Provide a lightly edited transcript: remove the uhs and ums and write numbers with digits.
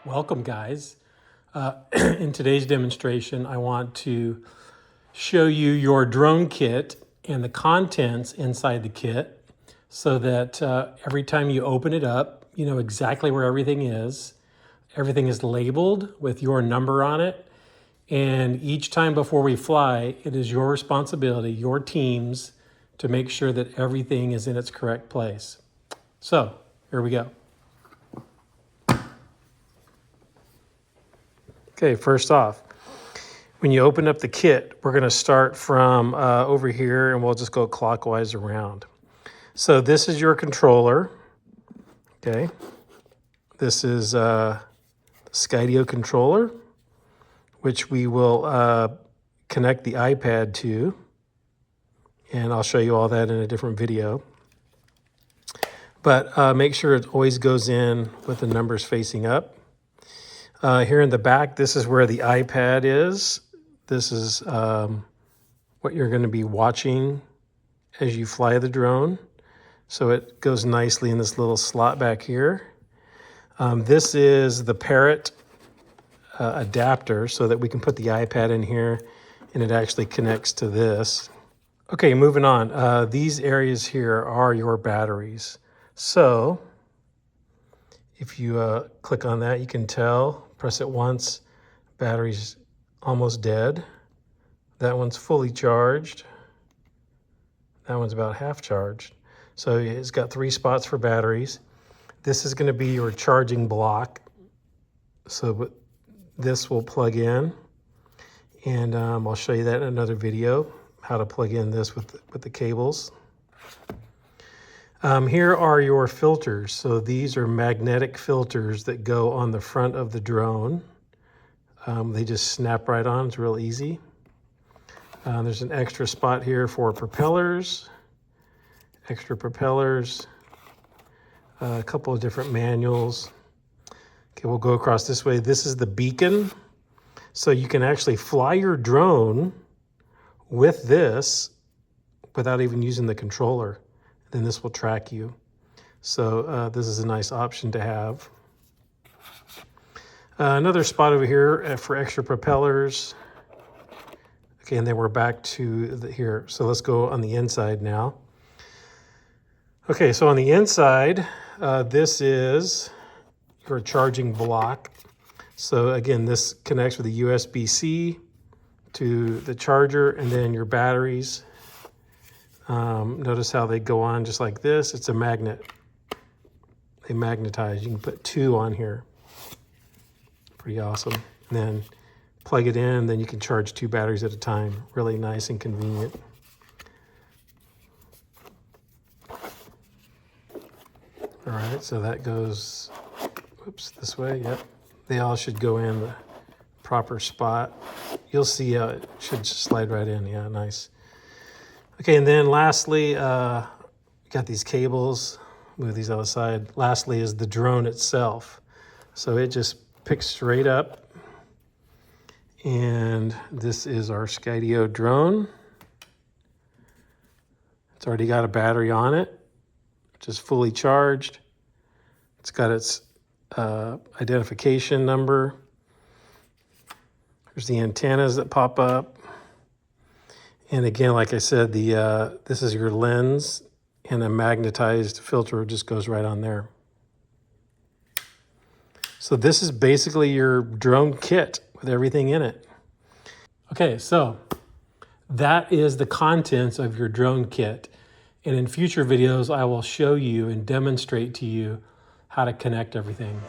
Welcome, guys. In today's demonstration, I want to show you your drone kit and the contents inside the kit so that every time you open it up, you know exactly where everything is. Everything is labeled with your number on it. And each time before we fly, it is your responsibility, your team's, to make sure that everything is in its correct place. So, here we go. Okay, first off, when you open up the kit, we're going to start from over here and we'll just go clockwise around. So this is your controller. Okay, this is Skydio controller, which we will connect the iPad to, and I'll show you all that in a different video. But make sure it always goes in with the numbers facing up. Here in the back, this is where the iPad is. This is what you're going to be watching as you fly the drone. So it goes nicely in this little slot back here. This is the Parrot adapter so that we can put the iPad in here and it actually connects to this. Okay, moving on. These areas here are your batteries. So if you click on that, you can tell, press it once, battery's almost dead. That one's fully charged. That one's about half charged. So it's got 3 spots for batteries. This is going to be your charging block. So this will plug in. And I'll show you that in another video, how to plug in this with the cables. Here are your filters. So these are magnetic filters that go on the front of the drone. They just snap right on. It's real easy. There's an extra spot here for propellers, extra propellers, a couple of different manuals. Okay, we'll go across this way. This is the beacon. So you can actually fly your drone with this without even using the controller. Then this will track you. So this is a nice option to have. Another spot over here for extra propellers. Okay, and then we're back to here. So let's go on the inside now. Okay, so on the inside, this is your charging block. So again, this connects with a USB-C to the charger and then your batteries. Notice how they go on just like this. It's a magnet. They magnetize. You can put 2 on here. Pretty awesome. And then plug it in, then you can charge 2 batteries at a time. Really nice and convenient. All right, so that goes, oops, this way. Yep. They all should go in the proper spot. You'll see it should slide right in. Yeah, nice. Okay, and then lastly, got these cables. Move these out of the side. Lastly is the drone itself. So it just picks straight up. And this is our Skydio drone. It's already got a battery on it, which is fully charged. It's got its identification number. There's the antennas that pop up. And again, like I said, this is your lens, and a magnetized filter just goes right on there. So this is basically your drone kit with everything in it. Okay, so that is the contents of your drone kit. And in future videos, I will show you and demonstrate to you how to connect everything.